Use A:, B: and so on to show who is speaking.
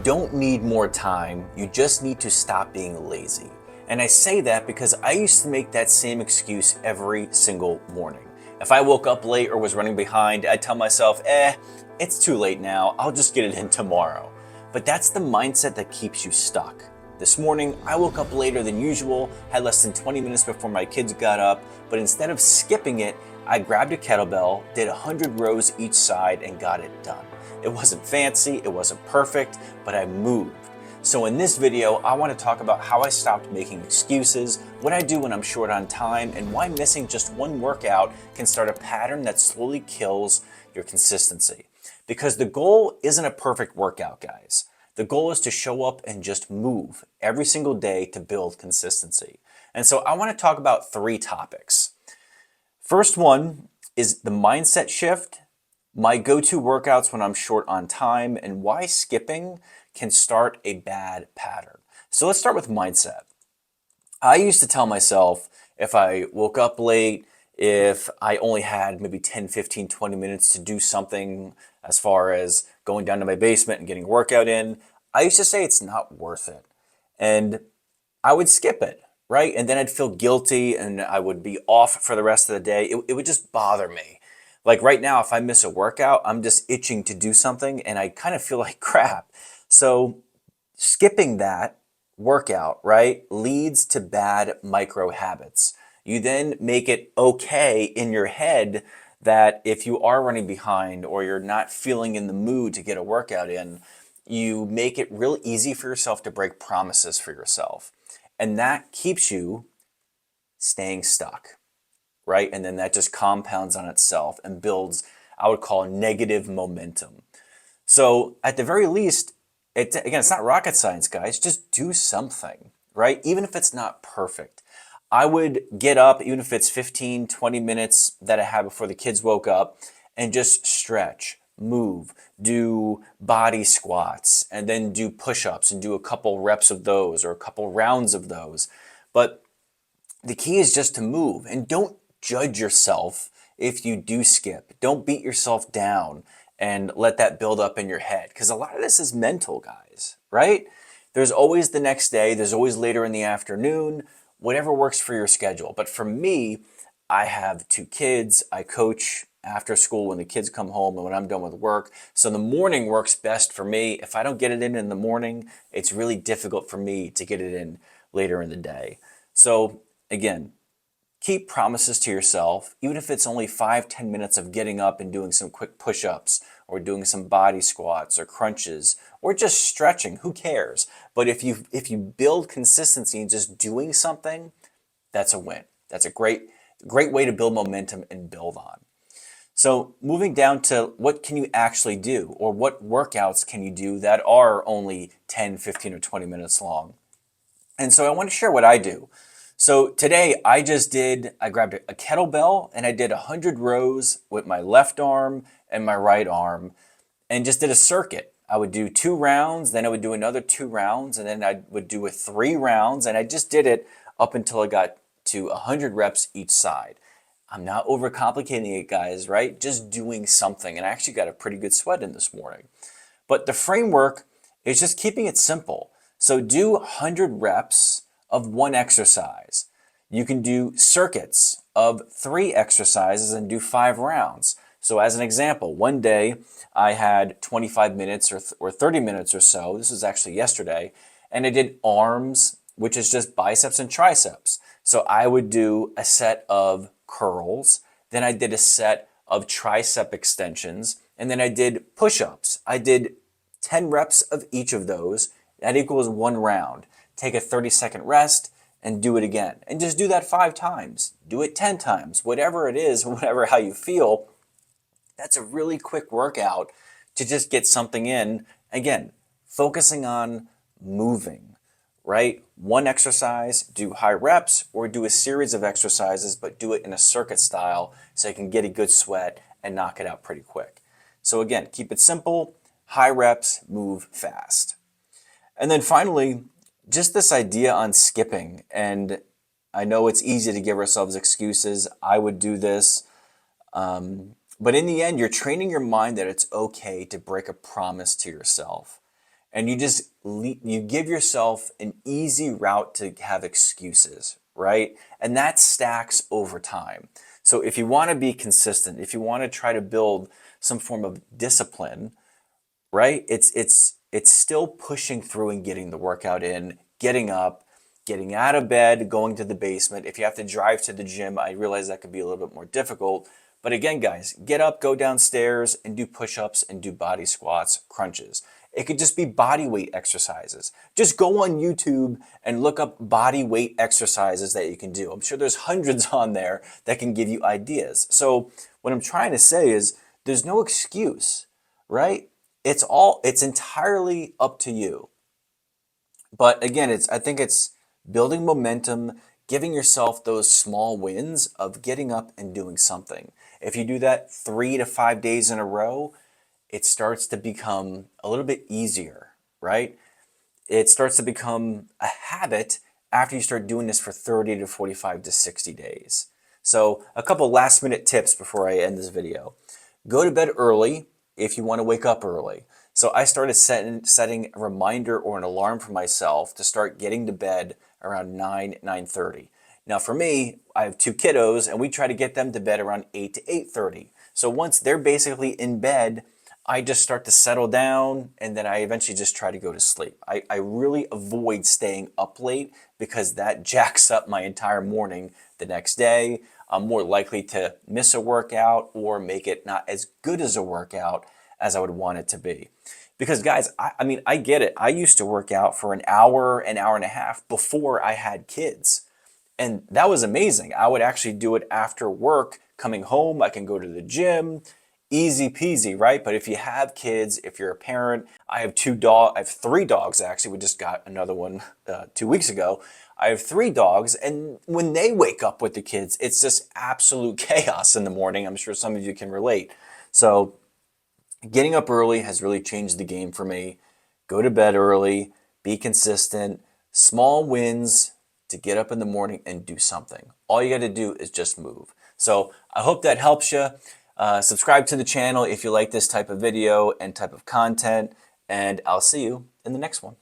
A: don't need more time, you just need to stop being lazy. And I say that because I used to make that same excuse every single morning. If I woke up late or was running behind, I'd tell myself, it's too late now, I'll just get it in tomorrow. But that's the mindset that keeps you stuck. This morning, I woke up later than usual, had less than 20 minutes before my kids got up, but instead of skipping it, I grabbed a kettlebell, did 100 rows each side, and got it done. It wasn't fancy, it wasn't perfect, but I moved. So in this video, I want to talk about how I stopped making excuses, what I do when I'm short on time, and why missing just one workout can start a pattern that slowly kills your consistency. Because the goal isn't a perfect workout, guys. The goal is to show up and just move every single day to build consistency. And so I want to talk about 3 topics. First one is the mindset shift, my go-to workouts when I'm short on time, and why skipping can start a bad pattern. So let's start with mindset. I used to tell myself if I woke up late, if I only had maybe 10, 15, 20 minutes to do something as far as going down to my basement and getting a workout in, I used to say it's not worth it. And I would skip it, right? And then I'd feel guilty and I would be off for the rest of the day. It would just bother me. Like right now, if I miss a workout, I'm just itching to do something and I kind of feel like crap. So skipping that workout, right, leads to bad micro habits. You then make it okay in your head that if you are running behind or you're not feeling in the mood to get a workout in, you make it real easy for yourself to break promises for yourself. And that keeps you staying stuck, right? And then that just compounds on itself and builds, I would call, negative momentum. So at the very least, again, it's not rocket science, guys. Just do something, right? Even if it's not perfect. I would get up, even if it's 15, 20 minutes that I had before the kids woke up, and just stretch, move, do body squats, and then do push-ups and do a couple reps of those or a couple rounds of those. But the key is just to move, and don't judge yourself if you do skip. Don't beat yourself down and let that build up in your head, because a lot of this is mental, guys, right? There's always the next day, there's always later in the afternoon, whatever works for your schedule. But for me, I have 2 kids. I coach after school when the kids come home and when I'm done with work. So the morning works best for me. If I don't get it in the morning, it's really difficult for me to get it in later in the day. So again, keep promises to yourself, even if it's only 5-10 minutes of getting up and doing some quick push-ups or doing some body squats or crunches or just stretching, who cares? But if you build consistency in just doing something, that's a win. That's a great way to build momentum and build on. So moving down to what can you actually do, or what workouts can you do that are only 10, 15, or 20 minutes long? And so I want to share what I do. So today I grabbed a kettlebell and I did 100 rows with my left arm and my right arm and just did a circuit. I would do 2 rounds, then I would do another 2 rounds, and then I would do 3 rounds, and I just did it up until I got to 100 reps each side. I'm not overcomplicating it, guys, right? Just doing something, and I actually got a pretty good sweat in this morning. But the framework is just keeping it simple. So do 100 reps of one exercise. You can do circuits of 3 exercises and do 5 rounds. So as an example, one day I had 25 minutes or 30 minutes or so. This was actually yesterday. And I did arms, which is just biceps and triceps. So I would do a set of curls. Then I did a set of tricep extensions. And then I did push-ups. I did 10 reps of each of those. That equals 1 round. Take a 30-second rest and do it again. And just do that 5 times. Do it 10 times. Whatever it is, whatever how you feel, that's a really quick workout to just get something in. Again, focusing on moving, right? One exercise, do high reps, or do a series of exercises, but do it in a circuit style so you can get a good sweat and knock it out pretty quick. So again, keep it simple, high reps, move fast. And then finally, just this idea on skipping. And I know it's easy to give ourselves excuses. I would do this. But in the end, you're training your mind that it's okay to break a promise to yourself. and you give yourself an easy route to have excuses, right? And that stacks over time. So if you want to be consistent, if you want to try to build some form of discipline, right? It's still pushing through and getting the workout in, getting up, getting out of bed, going to the basement. If you have to drive to the gym, I realize that could be a little bit more difficult. But again, guys, get up, go downstairs and do push-ups and do body squats, crunches. It could just be body weight exercises. Just go on YouTube and look up body weight exercises that you can do. I'm sure there's hundreds on there that can give you ideas. So what I'm trying to say is there's no excuse, right? It's entirely up to you. But again, I think it's building momentum, giving yourself those small wins of getting up and doing something. If you do that 3 to 5 days in a row, it starts to become a little bit easier, right? It starts to become a habit after you start doing this for 30 to 45 to 60 days. So a couple last minute tips before I end this video. Go to bed early if you want to wake up early. So I started setting a reminder or an alarm for myself to start getting to bed around 9:30. Now for me, I have 2 kiddos and we try to get them to bed around 8 to 8:30. So once they're basically in bed, I just start to settle down and then I eventually just try to go to sleep. I really avoid staying up late because that jacks up my entire morning the next day. I'm more likely to miss a workout or make it not as good as a workout as I would want it to be. Because guys, I mean, I get it. I used to work out for an hour and a half before I had kids. And that was amazing. I would actually do it after work, coming home, I can go to the gym, easy peasy, right? But if you have kids, if you're a parent, I have 3 dogs actually. We just got another one 2 weeks ago. I have 3 dogs, and when they wake up with the kids, it's just absolute chaos in the morning. I'm sure some of you can relate. So getting up early has really changed the game for me. Go to bed early, be consistent, small wins to get up in the morning and do something. All you got to do is just move. So I hope that helps you. Subscribe to the channel if you like this type of video and type of content, and I'll see you in the next one.